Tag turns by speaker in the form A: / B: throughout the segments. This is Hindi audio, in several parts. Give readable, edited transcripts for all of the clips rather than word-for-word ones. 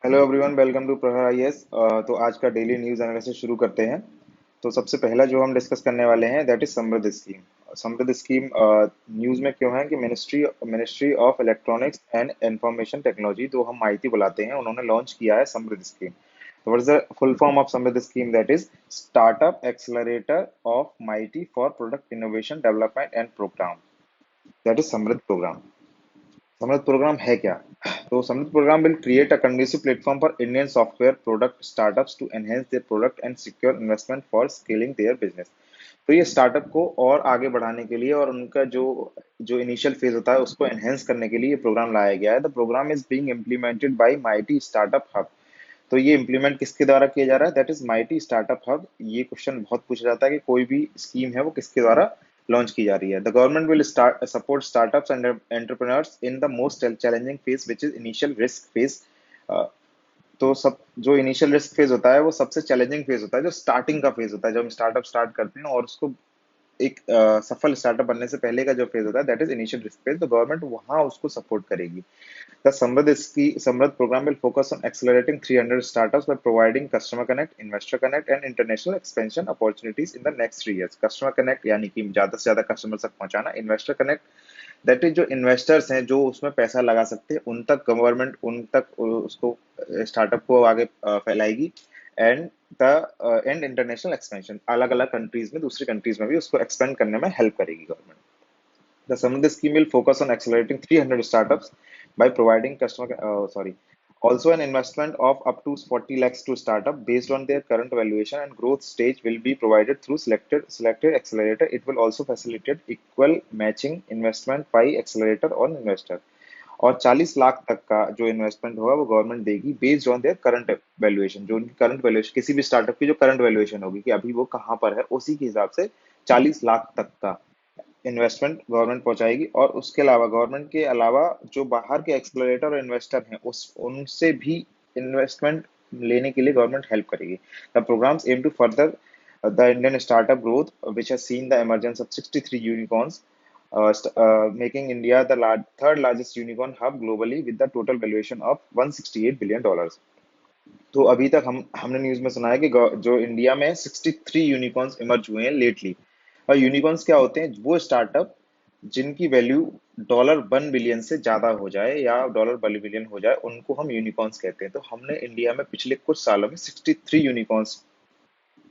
A: हेलो एवरीवन, वेलकम टू प्रहर आईएएस। तो आज का डेली न्यूज़ एनालिसिस शुरू करते हैं। तो सबसे पहला जो हम डिस्कस करने वाले हैं दैट इज समृद्ध स्कीम। समृद्ध स्कीम न्यूज़ में क्यों है कि ministry ministry of electronics and information technology, जो हम आईटी बुलाते हैं, उन्होंने लॉन्च किया है समृद्ध स्कीम। तो what is the full form of Samridh scheme? That is startup accelerator of MeitY for product innovation development and program. That is Samridh program. Samridh program है क्या? तो Samridh program will create a conducive platform for Indian software product startups to enhance their product and secure investment for scaling their business। तो ये स्टार्टअप को और आगे बढ़ाने के लिए और उनका जो जो इनिशियल फेज होता है उसको एनहेंस करने के लिए ये प्रोग्राम लाया गया है। The programme is being implemented by MeitY Startup Hub. तो ये इम्प्लीमेंट किसके द्वारा किया जा रहा है? That is MeitY Startup Hub. ये क्वेश्चन बहुत पूछा जाता है कि कोई भी स्कीम है वो किसके द्वारा लॉन्च की जा रही है। The government will start support startups and entrepreneurs in the most challenging phase which is initial risk phase. तो सब जो इनिशियल रिस्क फेज होता है वो सबसे चैलेंजिंग फेज होता है, जो स्टार्टिंग का फेज होता है, जब हम स्टार्टअप स्टार्ट करते हैं और उसको एक सफल स्टार्टअप बनने से पहले का जो फेज होता है that is initial risk phase. तो गवर्नमेंट वहां उसको सपोर्ट करेगी। The Samvad program will focus on accelerating 300 startups by providing customer connect, investor connect, and international expansion opportunities in the next 3 years. Customer connect यानी कि ज्यादा से ज्यादा कस्टमर तक पहुंचाना। इन्वेस्टर कनेक्ट दैट इज जो इन्वेस्टर्स हैं जो उसमें पैसा लगा सकते हैं उन तक गवर्नमेंट उन तक उसको स्टार्टअप को आगे फैलाएगी। And the end international expansion, अलग अलग कंट्रीज में, दूसरी कंट्रीज में भी उसको एक्सपेंड करने में हेल्प करेगी government. The Samriddhi scheme will focus on accelerating 300 startups by providing also an investment of up to 40 lakhs to startup based on their current valuation and growth stage will be provided through selected accelerator. It will also facilitate equal matching investment by accelerator on investor। और 40 लाख तक का जो इन्वेस्टमेंट होगा वो गवर्नमेंट देगी based on their current valuation. जो उनकी करंट वैल्यूएशन, किसी भी स्टार्टअप की जो करंट वैल्यूएशन होगी कि अभी वो कहाँ पर है, उसी के हिसाब से 40 लाख तक का इन्वेस्टमेंट गवर्नमेंट पहुंचाएगी। और उसके अलावा गवर्नमेंट के अलावा जो बाहर के एक्सप्लोरेटर और इन्वेस्टर हैं उस उनसे भी इन्वेस्टमेंट लेने के लिए गवर्नमेंट हेल्प करेगी। The programmes aim to further the Indian startup growth which has seen the emergence of 63 unicorns, making India the third largest unicorn hub globally with the total valuation of $168 billion। तो अभी तक हमने न्यूज में सुना है कि जो इंडिया में 63 यूनिकॉर्न्स इमर्ज हुए हैं लेटली। और यूनिकॉर्न्स क्या होते हैं? वो स्टार्टअप जिनकी वैल्यू $1 बिलियन से ज्यादा हो जाए या $1 बिलियन हो जाए उनको हम यूनिकॉर्न्स कहते हैं। तो हमने इंडिया में पिछले कुछ सालों में 63 यूनिकॉर्न्स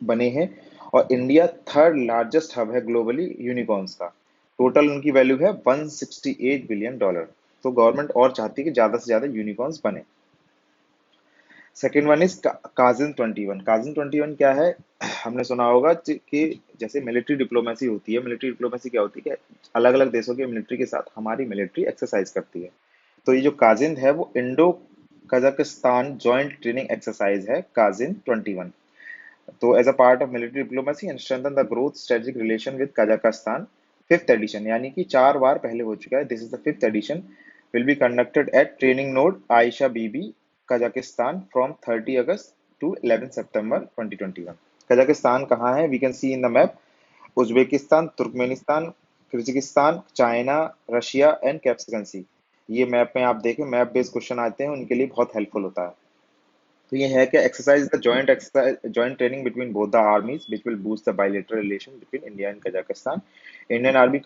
A: बने हैं और इंडिया थर्ड लार्जेस्ट हब है ग्लोबली यूनिकॉर्न्स का। टोटल उनकी वैल्यू है $168 बिलियन। तो गवर्नमेंट और चाहती है कि ज्यादा से ज्यादा यूनिकॉर्न्स बने। Second one is cousin 21। Cousin 21 क्या है? हमने सुना होगा कि जैसे मिलिट्री डिप्लोमेसी होती है, मिलिट्री डिप्लोमेसी क्या होती है कि अलग अलग देशों की मिलिट्री के साथ हमारी मिलिट्री एक्सरसाइज करती है। तो ये जो काजिन है वो Indo Kazakhstan joint training exercise है, काजिन 21। तो as a part of military diplomacy and strengthen the growth strategic relation with Kazakhstan, fifth edition, यानी कि 4 बार पहले हो चुका है, this is the fifth edition, will be conducted at training node Aisha Bibi, Kazakhstan from 30 August to 11 September 2021। Kazakhstan कहाँ है? We can see in the map Uzbekistan, Turkmenistan, Kyrgyzstan, China, Russia and Caspian sea. ये मैप में आप देखें, मैप बेस्ड क्वेश्चन आते हैं उनके लिए बहुत हेल्पफुल होता है। तो ये है कि exercise the joint exercise joint training between both the armies which will boost the bilateral relation between India and Kazakhstan. Indian Army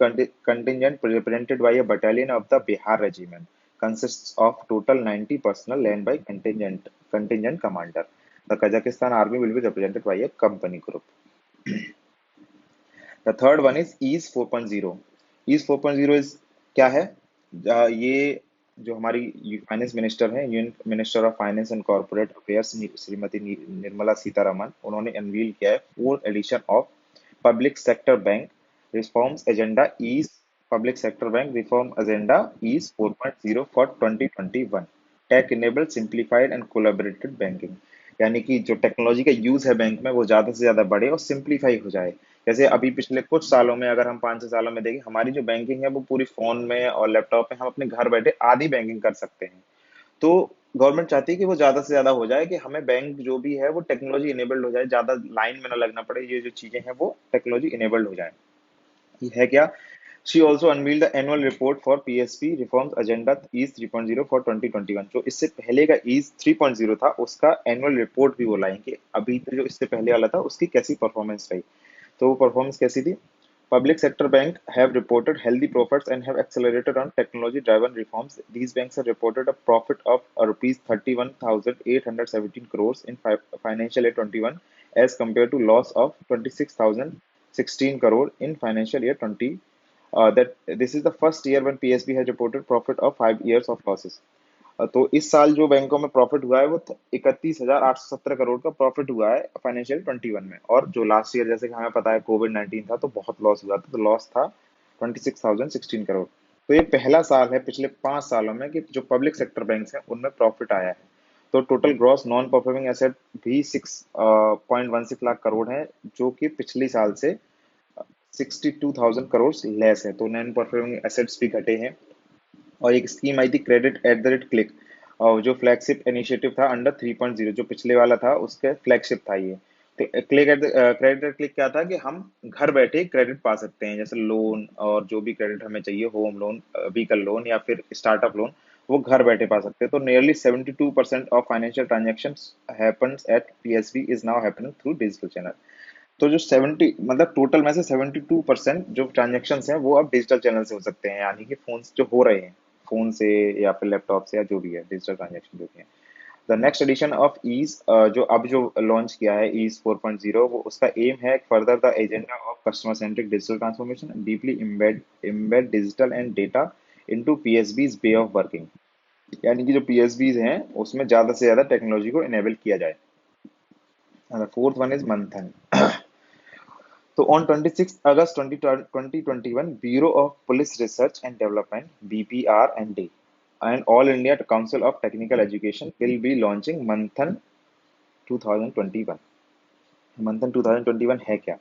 A: contingent represented by a battalion of the Bihar Regiment consists of total 90 personnel led by contingent commander। The Kazakhstan Army will be represented by a company group। The third one is Ease 4.0। Ease 4.0 is क्या है? ये जो हमारी फाइनेंस मिनिस्टर हैं, union minister of finance and corporate affairs Shrimati Nirmala Sitharaman, उन्होंने अनवील किया है fourth edition of public sector bank reforms agenda EASE public sector bank reform agenda EASE 4.0 for 2021। Tech enabled simplified and collaborated banking, यानी कि जो टेक्नोलॉजी का यूज है बैंक में वो ज्यादा से ज्यादा बढ़े और सिंप्लीफाई हो जाए। जैसे अभी पिछले कुछ सालों में, अगर हम 5 6 सालों में देखें, हमारी जो बैंकिंग है वो पूरी फोन में और लैपटॉप में हम अपने घर बैठे आधी बैंकिंग कर सकते हैं। तो गवर्नमेंट चाहती है कि वो ज्यादा से ज्यादा हो जाए, कि हमें बैंक जो भी है वो टेक्नोलॉजी इनेबल्ड हो जाए, ज्यादा लाइन में ना लगना पड़े, ये जो चीजें हैं वो टेक्नोलॉजी इनेबल्ड हो जाए। ये है क्या? She also unveiled the annual report for PSP reforms agenda EASE 3.0 for 2021। जो इससे पहले का EASE 3.0 था उसका एनुअल रिपोर्ट भी वो लाएंगे। अभी तो जो इससे पहले वाला था उसकी कैसी परफॉर्मेंस रही, तो वो परफॉर्मेंस कैसी थी। Public sector banks have reported healthy profits and have accelerated on technology-driven reforms. These banks have reported a profit of rupees 31,817 crores in financial year 21 as compared to loss of 26,016 crore in financial year 20. That this is the first year when PSB has reported profit of 5 years of losses. तो इस साल जो बैंकों में प्रॉफिट हुआ है वो 31,817 करोड़ का प्रॉफिट हुआ है फाइनेंशियल 21 में। और जो लास्ट ईयर जैसे कि हमें पता है कोविड-19 था तो बहुत लॉस हुआ था, तो लॉस था 26,016 करोड़। तो ये पहला साल है पिछले 5 सालों में कि जो पब्लिक सेक्टर बैंक्स हैं उनमें प्रॉफिट आया है। तो total gross non performing asset भी 6.16 लाख करोड़ है, जो कि पिछले साल से 62,000 करोड़ लेस है। तो नॉन परफॉर्मिंग एसेट्स भी घटे हैं। और एक स्कीम आई थी credit at the rate click, और जो फ्लैगशिप इनिशिएटिव था अंडर 3.0, जो पिछले वाला था उसके फ्लैगशिप था ये। तो click at credit at click क्या था कि हम घर बैठे क्रेडिट पा सकते हैं, जैसे लोन और जो भी क्रेडिट हमें चाहिए, होम लोन, व्हीकल लोन या फिर स्टार्टअप लोन, वो घर बैठे पा सकते हैं। तो nearly 72% of financial transactions happens at PSB is now happening through digital channel. तो जो 70 मतलब टोटल में से 72% जो ट्रांजेक्शन हैं वो अब डिजिटल चैनल से हो सकते हैं, यानी कि फोन जो हो रहे हैं, फोन से या फिर लैपटॉप से या जो भी है डिजिटल ट्रांजेक्शन जो भी है। The next edition of EASE जो लॉन्च किया है ईज 4.0, वो उसका एम है further the agenda of customer centric digital transformation, deeply embed digital and data into PSBs way of working. यानी कि जो पीएसबीज हैं उसमें ज्यादा से ज्यादा टेक्नोलॉजी को इनेबल किया जाए। फोर्थ वन इज मंथन। So on 26 August 2021, Bureau of Police Research and Development (BPR&D) and All India Council of Technical Education will be launching Manthan 2021। मंथन 2021 है क्या?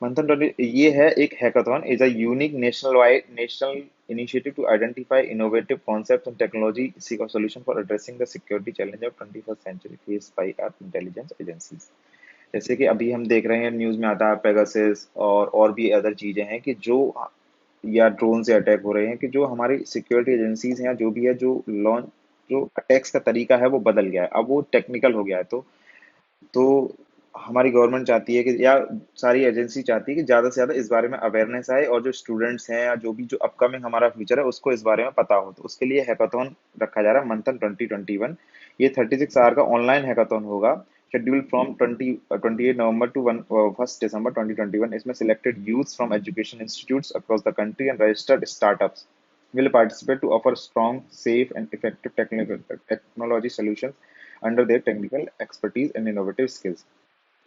A: मंथन 20 ये है एक hackathon, is a unique national initiative to identify innovative concepts and technology seek a solution for addressing the security challenge of 21st century faced by our intelligence agencies। जैसे कि अभी हम देख रहे हैं न्यूज में आता है पेगासस और भी अदर चीजें हैं कि जो या ड्रोन से अटैक हो रहे हैं, कि जो हमारी सिक्योरिटी एजेंसीज हैं या जो भी है, जो अटैक्स का तरीका है वो बदल गया है, अब वो टेक्निकल हो गया है। तो हमारी गवर्नमेंट चाहती है कि या सारी एजेंसी चाहती है कि ज्यादा से ज्यादा इस बारे में अवेयरनेस आए और जो स्टूडेंट्स हैं या जो भी जो अपकमिंग हमारा फ्यूचर है उसको इस बारे में पता हो। तो उसके लिए हैकाथॉन रखा जा रहा है मंथन 2021। ये 36 आवर का ऑनलाइन हैकाथॉन होगा, शेड्यूल्ड फ्रॉम 28 नवंबर टू 1 दिसंबर 2021। इसमें selected youth from education institutes across the country and registered startups will participate to offer strong, safe, and effective technology solutions under their technical expertise and innovative skills।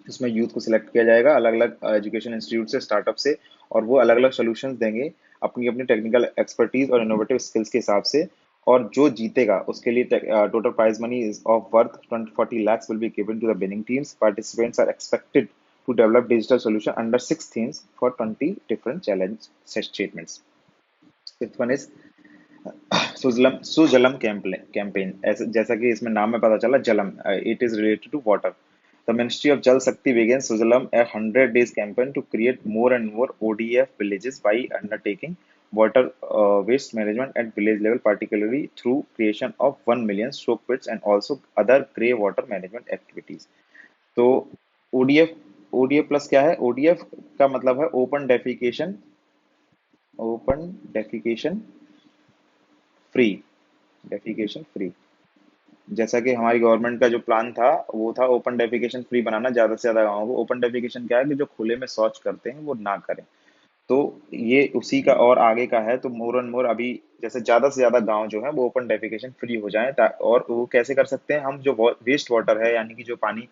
A: इसमें यूथ को सिलेक्ट किया जाएगा अलग अलग एजुकेशन इंस्टीट्यूट से, स्टार्टअप से, और वो अलग अलग सोल्यूशंस देंगे अपनी अपनी टेक्निकल एक्सपर्टीज और इनोवेटिव स्किल्स के हिसाब से। और जो जीतेगा उसके लिए total prize money is of worth 20-40 lakhs will be given to the winning teams। Participants are expected to develop digital solution under 6 themes for 20 different challenge statements। Fifth one is Sujalam campaign. जैसा कि इसमें नाम में पता चला जलम, it is related to water. The Ministry of Jal Shakti began Sujalam, a 100 days campaign to create more and more ODF villages by undertaking water waste management at village level, particularly through creation of 1 million soak pits and also other grey water management activities। तो ODF ODF प्लस क्या है? ODF का मतलब है open defecation free, defecation free. जैसा कि हमारी गवर्नमेंट का जो प्लान था वो था ओपन डेफिकेशन फ्री बनाना ज्यादा से ज्यादा गाँव को। ओपन डेफिकेशन क्या है कि जो खुले में शौच करते हैं वो ना करें। तो ये उसी का और आगे का है। तो मोर एंड मोर अभी जैसे ज्यादा से ज्यादा गांव जो है वो ओपन डेफिकेशन फ्री हो जाएं। और वो कैसे कर सकते हैं? हम जो वेस्ट वाटर है, यानी कि जो पानी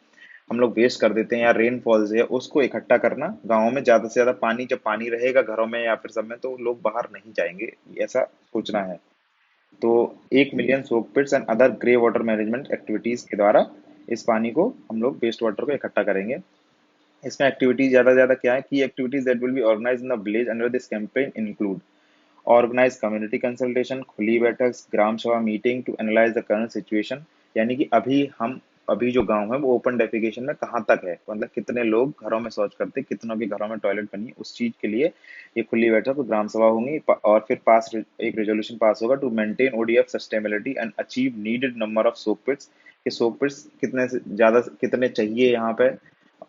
A: हम लोग वेस्ट कर देते हैं या रेन फॉल्स है, उसको इकट्ठा करना गाँव में ज्यादा से ज्यादा पानी। जब पानी रहेगा घरों में या फिर सब में तो लोग बाहर नहीं जाएंगे, ऐसा सोचना है। तो 1 million soak pits and other grey water management activities के द्वारा इस पानी को हम लोग वेस्ट वाटर को इकट्ठा करेंगे। इसमें एक्टिविटीज ज्यादा से ज्यादा क्या है? Key activities that will be organised in the village under this campaign include organise community consultation, खुली बैठक, gram sabha meeting to analyse the current situation. यानी कि अभी हम अभी जो गांव है वो ओपन डेफिकेशन में कहाँ तक है, मतलब कितने लोग घरों में शौच करते, कितनों के घरों में टॉयलेट बनी है, उस चीज के लिए ये खुली बैठक तो ग्राम सभा होंगी और फिर एक रेजोल्यूशन पास होगा to maintain ODF sustainability and achieve needed number of soak pits, कि सोक पिट्स कितने से ज्यादा कितने चाहिए यहाँ पे,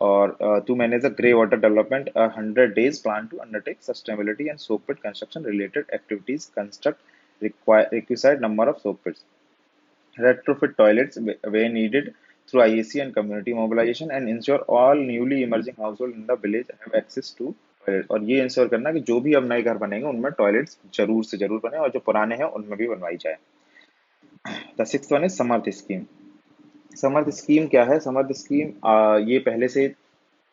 A: और to manage the grey water development 100 days plan to undertake sustainability and soak pit construction related activities construct requisite number of soak pits, retrofit toilets where needed through IAC and community mobilization, and ensure all newly emerging households in the village have access to toilets। और ये इंश्योर करना कि जो भी अब नए घर बनेंगे उनमें टॉयलेट्स जरूर से जरूर बने, और जो पुराने हैं उनमें भी बनवाई जाए। The sixth one is Samarth scheme. Samarth scheme क्या है? समर्थ स्कीम ये पहले से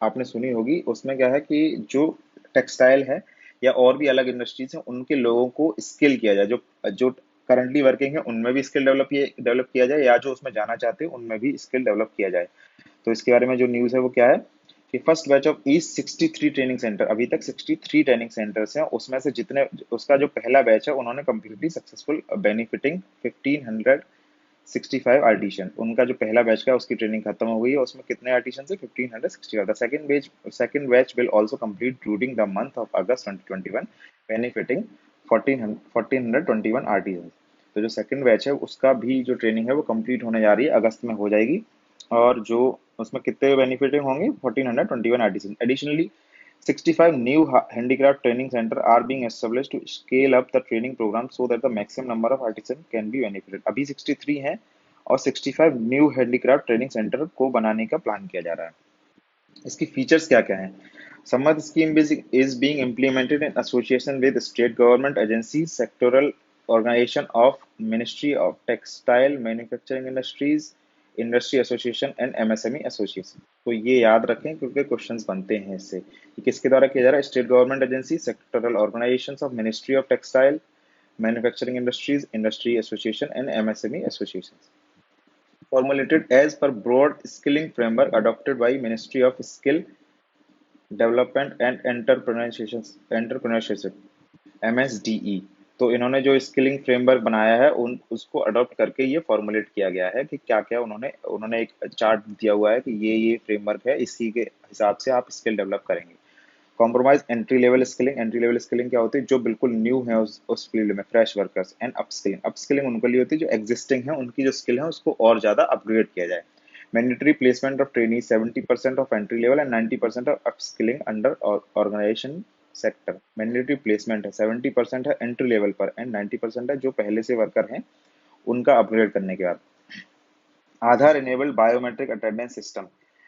A: आपने सुनी होगी। उसमें क्या है कि जो टेक्सटाइल है या और भी अलग इंडस्ट्रीज हैं उनके लोगों को स्किल किया जाए, जो जो करंटली वर्किंग है उनमें भी स्किल डेवलप किया जाए, या जो उसमें जाना चाहते हैं उनमें भी स्किल डेवलप किया जाए। तो इसके बारे में जो न्यूज़ है वो क्या है कि first batch of east 63 training centre, अभी तक 63 ट्रेनिंग सेंटर्स हैं, उसमें से जितने उसका जो पहला बैच है उन्होंने कम्प्लीटली सक्सेसफुल बेनिफिटिंग 1565 आर्टिशन, उनका जो पहला बैच का उसकी ट्रेनिंग खत्म हो गई है। उसमें कितने आर्टिशन है? 1565। The second batch will also complete during the month of August 2021 benefiting 1421 artisan. तो जो सेकंड बैच है उसका भी जो ट्रेनिंग है वो कंप्लीट होने जा रही है, अगस्त में हो जाएगी। और जो उसमें कितने बेनिफिटिंग होंगे? 1421 artisan. Additionally 65 new handicraft training center are being established to scale up the training program so that the maximum number of artisans can be benefited। अभी 63 हैं और 65 न्यू हैंडीक्राफ्ट ट्रेनिंग सेंटर को बनाने का प्लान किया जा रहा है। इसकी फीचर्स क्या क्या हैं? समर्थ scheme is being implemented in association with state government agencies, sectoral organization of Ministry of Textile, Manufacturing Industries, industry association and MSME association. तो ये याद रखें क्योंकि क्वेश्चंस बनते हैं इससे। ये किसके द्वारा किया जा रहा है? State government agency, sectoral organisations of ministry of textile, manufacturing industries, industry association and MSME association. Formulated as per broad skilling framework adopted by Ministry of Skill development and entrepreneurship MSDE। तो इन्होंने जो स्किलिंग फ्रेमवर्क बनाया है उन उसको अडॉप्ट करके ये फॉर्मुलेट किया गया है कि क्या क्या उन्होंने एक चार्ट दिया हुआ है कि ये फ्रेमवर्क है, इसी के हिसाब से आप स्किल डेवलप करेंगे। कॉम्प्रोमाइज एंट्री लेवल स्किलिंग क्या होती है? जो बिल्कुल न्यू है उस फील्ड में, फ्रेश वर्कर्स। एंड अपस्किलिंग उनके लिए होती है जो एग्जिस्टिंग है, उनकी जो स्किल है उसको और ज्यादा अपग्रेड किया जाए। Mandatory placement of trainee 70% of entry level and 90% of upskilling under organisation sector. Mandatory placement है 70% है एंट्री लेवल पर एंड 90% है जो पहले से वर्कर हैं उनका अपग्रेड करने के बाद। Aadhaar enabled biometric attendance system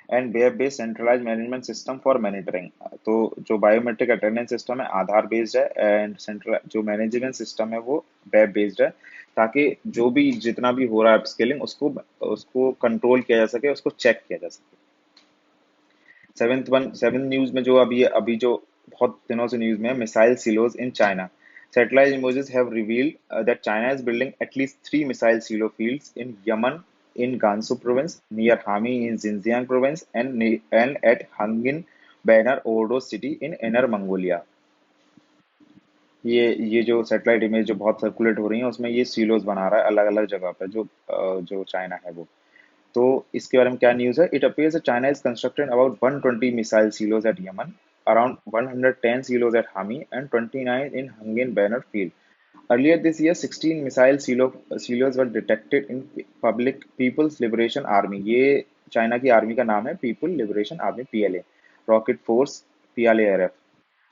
A: and web based centralize management system for monitoring. तो जो बायोमेट्रिक अटेंडेंस सिस्टम है आधार बेस्ड है एंड सेंट्रल जो मैनेजमेंट सिस्टम है वो वेब बेस्ड है, ताकि जो भी जितना भी हो रहा है अपस्किलिंग उसको उसको कंट्रोल किया जा सके, उसको चेक किया जा सके। सेवेंथ न्यूज में जो अभी जो बहुत दिनों से न्यूज में है, missile silos in China। Satellite images have revealed that China is building at least 3 missile silo fields in Yemen, in Gansu province, near Hami in Xinjiang province, and at Hangin Banner Ordos city in Inner Mongolia। ये जो सैटेलाइट इमेज जो बहुत सर्कुलेट हो रही है उसमें ये सीलोज बना रहा है अलग अलग जगह पर, जो चाइना है वो। तो इसके बारे में क्या न्यूज़ है? It appears China is constructed about 120 missile silos at Yemen, around 110 silos at Hami, and 29 in Hangin Banner field. Earlier this year, 16 silos were detected in People's Liberation Army। ये चाइना की आर्मी का नाम है, people liberation army PLA, rocket force PLARF,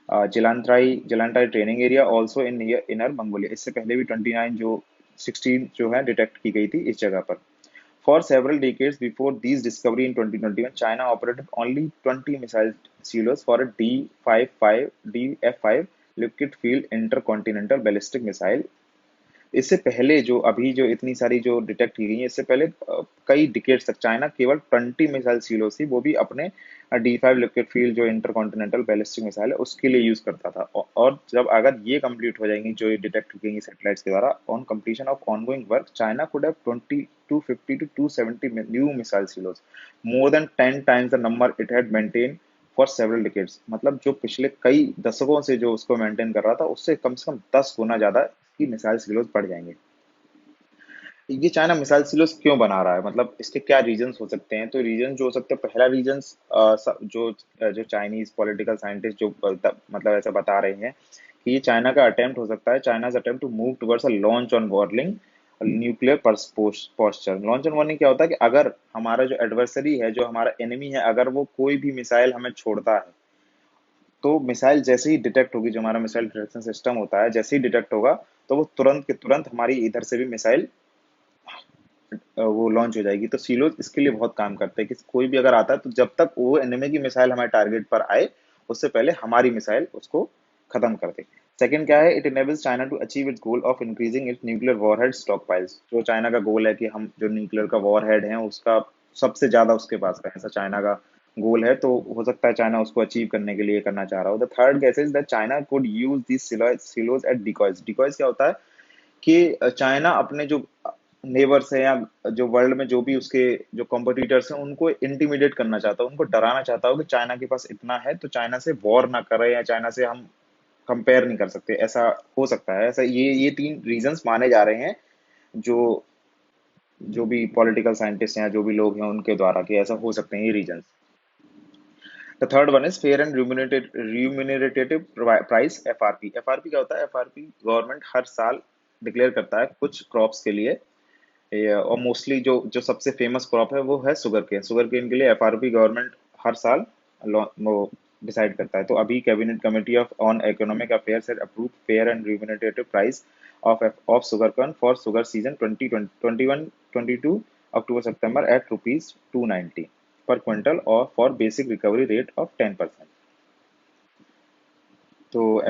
A: Jilantai training area also in inner Mongolia. इससे पहले भी 29 जो 16 जो है डिटेक्ट की गई थी इस जगह पर। For several decades before these discovery in 2021, China operated only 20 missile silos for a DF5 liquid field intercontinental ballistic missile। इससे पहले जो अभी जो इतनी सारी जो डिटेक्ट की गई है, इससे पहले कई डिकेड्स तक चाइना केवल 20 मिसाइल silos थी, वो भी अपने D5 लिक्विड फील्ड जो इंटरकॉन्टिनेंटल बैलिस्टिक मिसाइल है उसके लिए यूज करता था। और जब अगर ये कंप्लीट हो जाएंगी जो डिटेक्ट की गई सैटेलाइट्स के द्वारा, on completion of ongoing work China could have 250 to 270 new missile silos, more than 10 times the number it had maintain for several decades. मतलब जो पिछले कई दशकों से जो उसको मेंटेन कर रहा था उससे कम 10 गुना ज्यादा की मिसाइल silos बढ़ जाएंगे। ये चाइना मिसाइल सिलोस क्यों बना रहा है, मतलब इसके क्या रीजंस हो सकते हैं? तो रीजन जो हो सकते हैं, पहला रीजन जो चाइनीज पॉलिटिकल साइंटिस्ट जो मतलब ऐसा बता रहे हैं कि ये चाइना का अटेम्प्ट हो सकता है, China's attempt to move towards a launch on warning nuclear posture. Launch on warning क्या होता है कि अगर हमारा जो एडवर्सरी है, जो हमारा एनिमी है, अगर वो कोई भी मिसाइल हमें छोड़ता है, तो मिसाइल जैसे ही डिटेक्ट होगी, जो हमारा मिसाइल डिटेक्शन सिस्टम होता है, जैसे ही डिटेक्ट होगा तो वो तुरंत के तुरंत हमारी इधर से भी मिसाइल वो लॉन्च हो जाएगी। तो सीलोज इसके लिए बहुत काम करते हैं कि कोई भी अगर आता है तो जब तक वो एनिमी की मिसाइल हमारे टारगेट पर आए, उससे पहले हमारी मिसाइल उसको खत्म कर दे। सेकंड क्या है, it enables China to achieve its goal of increasing its nuclear warhead stockpiles. जो चाइना का गोल है कि हम जो न्यूक्लियर का वॉरहेड है उसका सबसे ज्यादा उसके पास का, ऐसा चाइना का गोल है। तो हो सकता है चाइना उसको अचीव करने के लिए करना चाह रहा हो। The third guess is that China could use this silos at decoys. Decoys क्या होता है कि चाइना अपने जो नेबर्स है या जो वर्ल्ड में जो भी उसके जो कॉम्पिटिटर्स हैं उनको इंटिमिडेट करना चाहता हो, उनको डराना चाहता हो कि चाइना के पास इतना है तो चाइना से वॉर ना करे या चाइना से हम कंपेयर नहीं कर सकते। ऐसा हो सकता है, ऐसा ये तीन रीजंस माने जा रहे हैं जो जो भी पॉलिटिकल साइंटिस्ट हैं या जो भी लोग हैं उनके द्वारा कि ऐसा हो सकते हैं ये reasons. The third one is fair and remunerative price, FRP. FRP क्या होता है? एफआरपी गवर्नमेंट हर साल डिक्लेयर करता है कुछ क्रॉप्स के लिए, और मोस्टली जो जो सबसे फेमस क्रॉप है वो है शुगर केन। शुगर केन के लिए एफआरपी गवर्नमेंट हर साल वो डिसाइड करता है। तो अभी cabinet committee of on economic affairs had approved fair and remunerative price of sugar cane for sugar season 2021-22 October September at ₹290 per quintal और for basic recovery rate of 10%। तो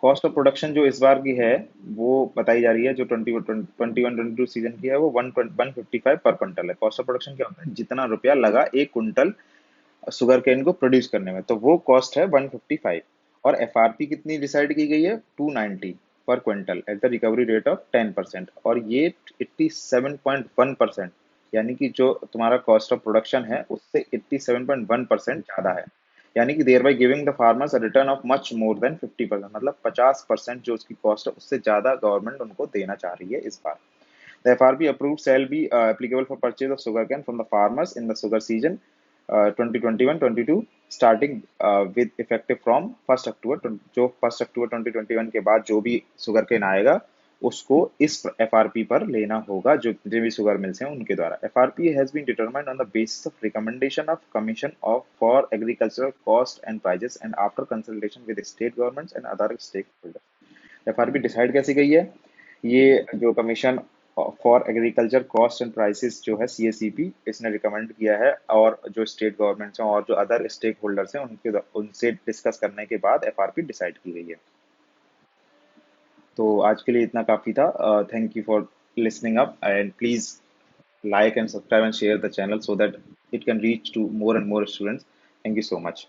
A: कॉस्ट ऑफ प्रोडक्शन जो इस बार की है वो बताई जा रही है, जो 21-22 सीजन की है, वो 155 पर क्विंटल है। कॉस्ट ऑफ प्रोडक्शन क्या होता है? जितना रुपया लगा एक कुंटल शुगर केन को प्रोड्यूस करने में, तो वो कॉस्ट है 155। और एफआरपी कितनी डिसाइड की गई है? 290 per quintal at the recovery rate of 10%, और ये 87.1%, यानी कि जो तुम्हारा कॉस्ट ऑफ प्रोडक्शन है उससे 87.1% ज्यादा है। यानी कि thereby giving the farmers a return of much more than 50%, मतलब 50% जो उसकी कॉस्ट है उससे ज्यादा गवर्नमेंट उनको देना चाह रही है इस बार। The FRP approved shall be applicable for purchase of sugarcane from the farmers in the sugar season 2021-22 starting with effective from 1st October। जो 1st October 2021 के बाद जो भी शुगर केन आएगा उसको इस एफआरपी पर लेना होगा, जो भी शुगर मिल्स हैं उनके द्वारा। FRP has been determined on the basis of recommendation of commission of for agricultural cost and prices and after consultation with state governments and other stakeholder. FRP decide कैसे गई है? ये जो commission for agriculture cost and prices जो है सीएसीपी, इसने रिकमेंड किया है, और जो स्टेट गवर्नमेंट्स हैं और जो अदर स्टेक होल्डर्स हैं उनसे डिस्कस करने के बाद एफआरपी डिसाइड की गई है। तो आज के लिए इतना काफी था। Thank you for listening up and please like and subscribe and share the channel so that it can reach to more and more students. Thank you so much.